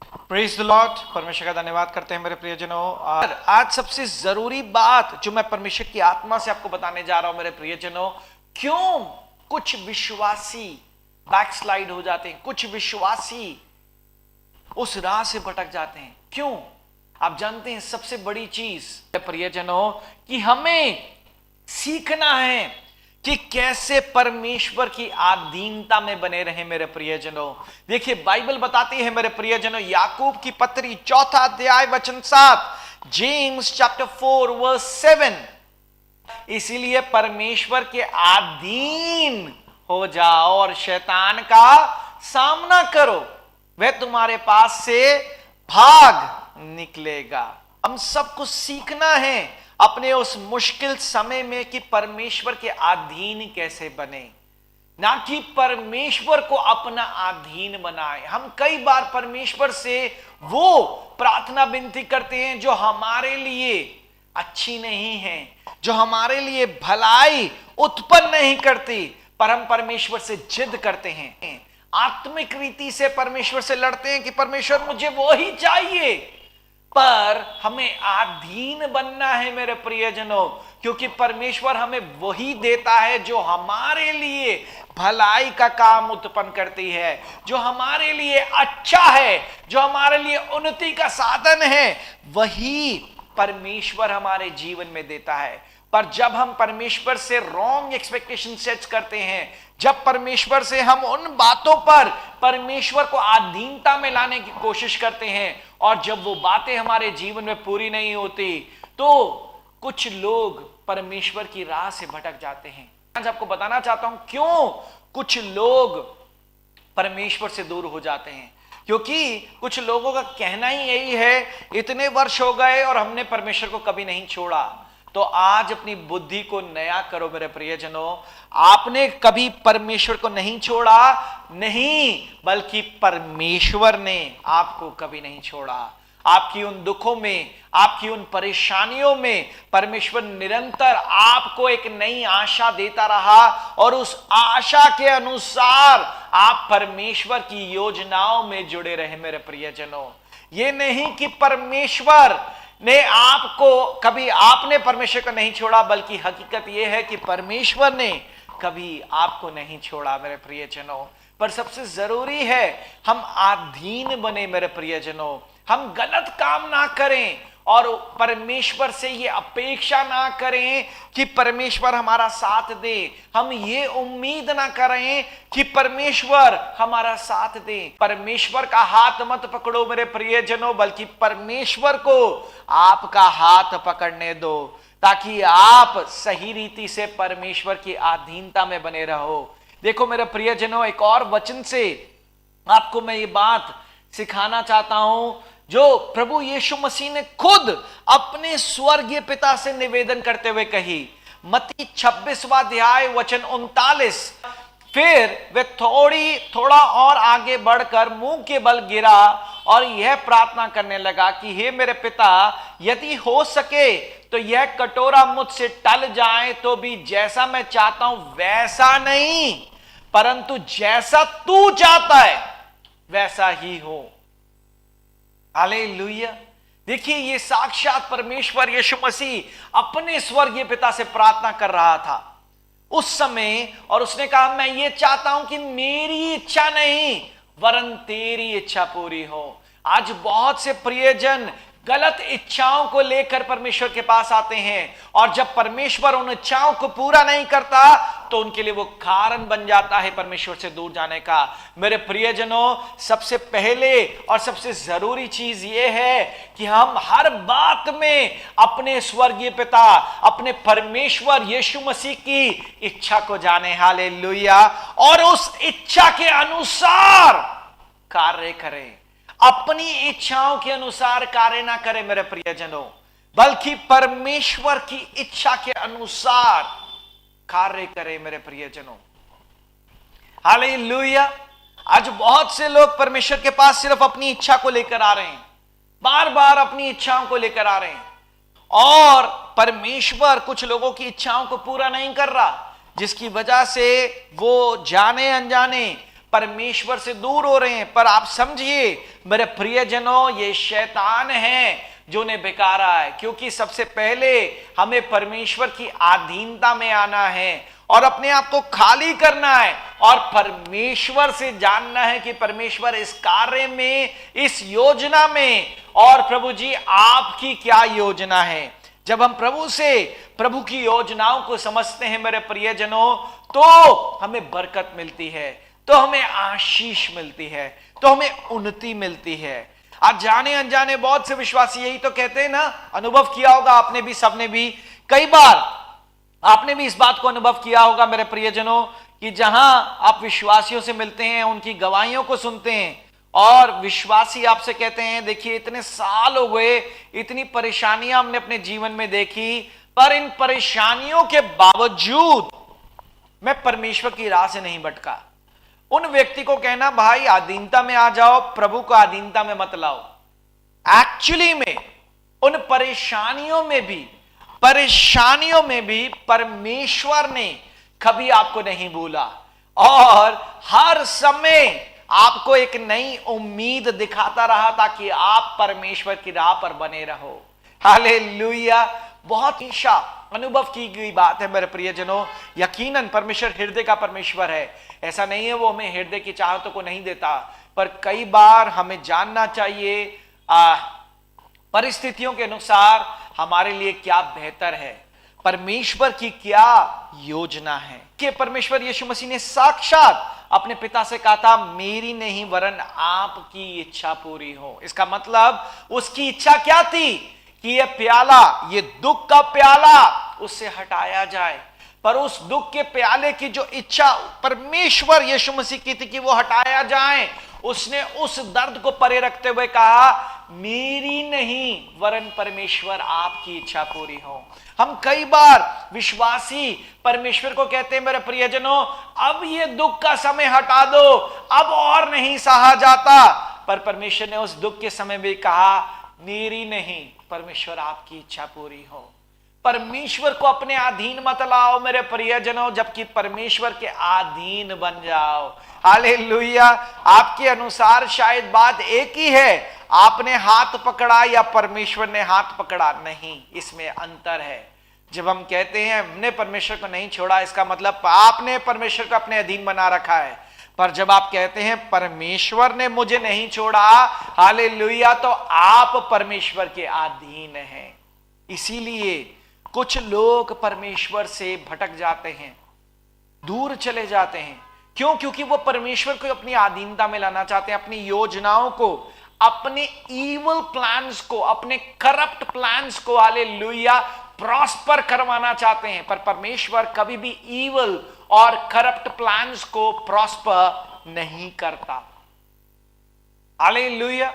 Praise the Lord. परमेश्वर का धन्यवाद करते हैं मेरे प्रियजनों। और आज सबसे जरूरी बात जो मैं परमेश्वर की आत्मा से आपको बताने जा रहा हूं मेरे प्रियजनों, क्यों कुछ विश्वासी बैकस्लाइड हो जाते हैं, कुछ विश्वासी उस राह से भटक जाते हैं। क्यों? आप जानते हैं सबसे बड़ी चीज प्रियजनों कि हमें सीखना है कि कैसे परमेश्वर की अधीनता में बने रहे मेरे प्रियजनों। देखिए बाइबल बताती है मेरे प्रियजनों, याकूब की पत्री 4 अध्याय वचन 7, जेम्स चैप्टर 4 वर्स 7, इसीलिए परमेश्वर के अधीन हो जाओ और शैतान का सामना करो, वह तुम्हारे पास से भाग निकलेगा। हम सबको सीखना है अपने उस मुश्किल समय में कि परमेश्वर के अधीन कैसे बने, ना कि परमेश्वर को अपना अधीन बनाए। हम कई बार परमेश्वर से वो प्रार्थना विनती करते हैं जो हमारे लिए अच्छी नहीं है, जो हमारे लिए भलाई उत्पन्न नहीं करती, पर हम परमेश्वर से जिद करते हैं, आत्मिक रीति से परमेश्वर से लड़ते हैं कि परमेश्वर मुझे वो ही चाहिए। पर हमें अधीन बनना है मेरे प्रियजनों, क्योंकि परमेश्वर हमें वही देता है जो हमारे लिए भलाई का काम उत्पन्न करती है, जो हमारे लिए अच्छा है, जो हमारे लिए उन्नति का साधन है, वही परमेश्वर हमारे जीवन में देता है। पर जब हम परमेश्वर से रॉन्ग एक्सपेक्टेशन सेट करते हैं, जब परमेश्वर से हम उन बातों पर परमेश्वर को अधीनता में लाने की कोशिश करते हैं और जब वो बातें हमारे जीवन में पूरी नहीं होती, तो कुछ लोग परमेश्वर की राह से भटक जाते हैं। आज आपको बताना चाहता हूं क्यों कुछ लोग परमेश्वर से दूर हो जाते हैं। क्योंकि कुछ लोगों का कहना ही यही है, इतने वर्ष हो गए और हमने परमेश्वर को कभी नहीं छोड़ा। तो आज अपनी बुद्धि को नया करो मेरे प्रियजनों। आपने कभी परमेश्वर को नहीं छोड़ा, नहीं, बल्कि परमेश्वर ने आपको कभी नहीं छोड़ा। आपकी उन दुखों में, आपकी उन परेशानियों में परमेश्वर निरंतर आपको एक नई आशा देता रहा और उस आशा के अनुसार आप परमेश्वर की योजनाओं में जुड़े रहे मेरे प्रियजनों। ये नहीं कि परमेश्वर ने आपको कभी, आपने परमेश्वर को नहीं छोड़ा, बल्कि हकीकत यह है कि परमेश्वर ने कभी आपको नहीं छोड़ा मेरे प्रियजनों। पर सबसे जरूरी है हम अधीन बने मेरे प्रियजनों, हम गलत काम ना करें और परमेश्वर से ये अपेक्षा ना करें कि परमेश्वर हमारा साथ दे। हम ये उम्मीद ना करें कि परमेश्वर हमारा साथ दे। परमेश्वर का हाथ मत पकड़ो मेरे प्रियजनों, बल्कि परमेश्वर को आपका हाथ पकड़ने दो, ताकि आप सही रीति से परमेश्वर की अधीनता में बने रहो। देखो मेरे प्रियजनों, एक और वचन से आपको मैं ये बात सिखाना चाहता हूं जो प्रभु यीशु मसीह ने खुद अपने स्वर्गीय पिता से निवेदन करते हुए कही। मत्ती 26वां अध्याय वचन 39। फिर वे थोड़ा और आगे बढ़कर मुंह के बल गिरा और यह प्रार्थना करने लगा कि हे मेरे पिता, यदि हो सके तो यह कटोरा मुझसे टल जाए, तो भी जैसा मैं चाहता हूं वैसा नहीं, परंतु जैसा तू चाहता है वैसा ही हो। हालेलुया। देखिए, ये साक्षात परमेश्वर यीशु मसीह अपने स्वर्गीय पिता से प्रार्थना कर रहा था उस समय, और उसने कहा मैं ये चाहता हूं कि मेरी इच्छा नहीं वरन तेरी इच्छा पूरी हो। आज बहुत से प्रियजन गलत इच्छाओं को लेकर परमेश्वर के पास आते हैं, और जब परमेश्वर उन इच्छाओं को पूरा नहीं करता तो उनके लिए वो कारण बन जाता है परमेश्वर से दूर जाने का। मेरे प्रियजनों, सबसे पहले और सबसे जरूरी चीज ये है कि हम हर बात में अपने स्वर्गीय पिता, अपने परमेश्वर यीशु मसीह की इच्छा को जाने। हालेलुया। और उस इच्छा के अनुसार कार्य करें। अपनी इच्छाओं के अनुसार कार्य ना करें मेरे प्रियजनों, बल्कि परमेश्वर की इच्छा के अनुसार कार्य करें मेरे प्रियजनों। हालेलुया। आज बहुत से लोग परमेश्वर के पास सिर्फ अपनी इच्छा को लेकर आ रहे हैं, बार बार अपनी इच्छाओं को लेकर आ रहे हैं, और परमेश्वर कुछ लोगों की इच्छाओं को पूरा नहीं कर रहा, जिसकी वजह से वो जाने अनजाने परमेश्वर से दूर हो रहे हैं। पर आप समझिए मेरे प्रियजनों, ये शैतान है जो ने बेकारा है, क्योंकि सबसे पहले हमें परमेश्वर की अधीनता में आना है और अपने आप को खाली करना है और परमेश्वर से जानना है कि परमेश्वर इस कार्य में, इस योजना में, और प्रभु जी आपकी क्या योजना है। जब हम प्रभु की योजनाओं को समझते हैं मेरे प्रियजनों, तो हमें बरकत मिलती है, तो हमें आशीष मिलती है, तो हमें उन्नति मिलती है। आज जाने अनजाने बहुत से विश्वासी यही तो कहते हैं ना, अनुभव किया होगा आपने भी, सबने भी, कई बार आपने भी इस बात को अनुभव किया होगा मेरे प्रियजनों, कि जहां आप विश्वासियों से मिलते हैं, उनकी गवाहियों को सुनते हैं और विश्वासी आपसे कहते हैं देखिए इतने साल हो गए, इतनी परेशानियां हमने अपने जीवन में देखी, पर इन परेशानियों के बावजूद मैं परमेश्वर की राह से नहीं भटका। उन व्यक्ति को कहना भाई अधीनता में आ जाओ, प्रभु को अधीनता में मत लाओ। एक्चुअली में उन परेशानियों में भी परमेश्वर ने कभी आपको नहीं भूला और हर समय आपको एक नई उम्मीद दिखाता रहा ताकि आप परमेश्वर की राह पर बने रहो। हालेलुया। बहुत ईशा अनुभव की गई बात है मेरे प्रियजनों। यकीनन परमेश्वर हृदय का परमेश्वर है, ऐसा नहीं है वो हमें हृदय की चाहतों को नहीं देता, पर कई बार हमें जानना चाहिए परिस्थितियों के अनुसार हमारे लिए क्या बेहतर है, परमेश्वर की क्या योजना है। कि परमेश्वर यीशु मसीह ने साक्षात अपने पिता से कहा था मेरी नहीं वरन आपकी इच्छा पूरी हो। इसका मतलब उसकी इच्छा क्या थी कि यह प्याला, ये दुख का प्याला उससे हटाया जाए, पर उस दुख के प्याले की जो इच्छा परमेश्वर यीशु मसीह की थी कि वो हटाया जाए, उसने उस दर्द को परे रखते हुए कहा मेरी नहीं वरन परमेश्वर आपकी इच्छा पूरी हो। हम कई बार विश्वासी परमेश्वर को कहते हैं मेरे प्रियजनों अब ये दुख का समय हटा दो, अब और नहीं सहा जाता, पर परमेश्वर ने उस दुख के समय भी कहा मेरी नहीं परमेश्वर आपकी इच्छा पूरी हो। परमेश्वर को अपने अधीन मत लाओ मेरे प्रियजनों, जबकि परमेश्वर के अधीन बन जाओ। हालेलुया। आपके अनुसार शायद बात एक ही है, आपने हाथ पकड़ा या परमेश्वर ने हाथ पकड़ा, नहीं, इसमें अंतर है। जब हम कहते हैं हमने परमेश्वर को नहीं छोड़ा, इसका मतलब आपने परमेश्वर को अपने अधीन बना रखा है, पर जब आप कहते हैं परमेश्वर ने मुझे नहीं छोड़ा, हालेलुया, तो आप परमेश्वर के अधीन हैं। इसीलिए कुछ लोग परमेश्वर से भटक जाते हैं, दूर चले जाते हैं। क्यों? क्योंकि वो परमेश्वर को अपनी अधीनता में लाना चाहते हैं, अपनी योजनाओं को, अपने इविल प्लान्स को, अपने करप्ट प्लान्स को, हालेलुया, प्रॉस्पर करवाना चाहते हैं। पर परमेश्वर कभी भी इविल और करप्ट प्लान्स को प्रॉस्पर नहीं करता। हालेलुया।